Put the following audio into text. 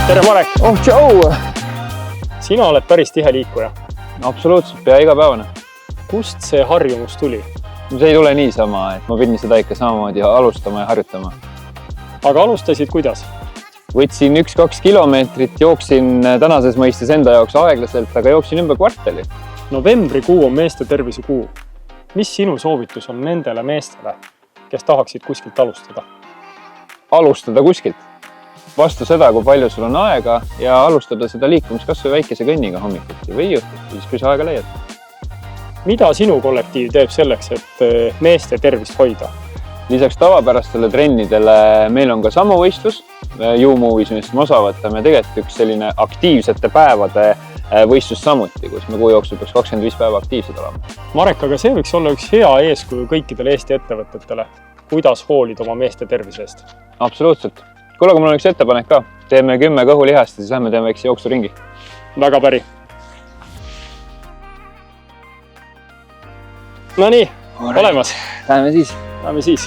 tere, Marek! Oh, tšau! Sina oled päris tihe liikuja. Absoluutselt, pea igapäevane. Kust see harjumus tuli? See ei tule niisama, et ma pidin seda ikka samamoodi alustama ja harjutama. Aga alustasid kuidas? Võtsin 1-2 kilomeetrit, jooksin tänases mõistes enda jaoks aeglaselt, aga jooksin ümber kvartali. Novembrikuu on meeste tervise kuu. Mis sinu soovitus on nendele meestele, kes tahaksid kuskilt alustada? Alustada kuskilt. Vastu seda, kui palju sul on aega ja alustada seda liikumist kas või väikese kõnniga hommikuti või õhtuti, siis kui sa aega leiad. Mida sinu kollektiiv teeb selleks, et meeste tervist hoida? Lisaks tavapärastele trennidele meil on ka samuvõistlus Youmovies, millest me osa võtame. Tegelikult üks selline aktiivsete päevade võistlus samuti, kus me kuu jooksul peaks 25 päeva aktiivsed olema. Marek, aga see võiks olla üks hea eeskuju kõikidele Eesti ettevõtetele. Kuidas hoolida oma meeste tervisest? Absoluutselt. Kuule, kui mul on üks ettepanek ka. Teeme 10 kõhulihast ja siis lähme teeme väikse jooksuringi. Väga päri. No nii, olemas. Läheme siis. Läheme siis.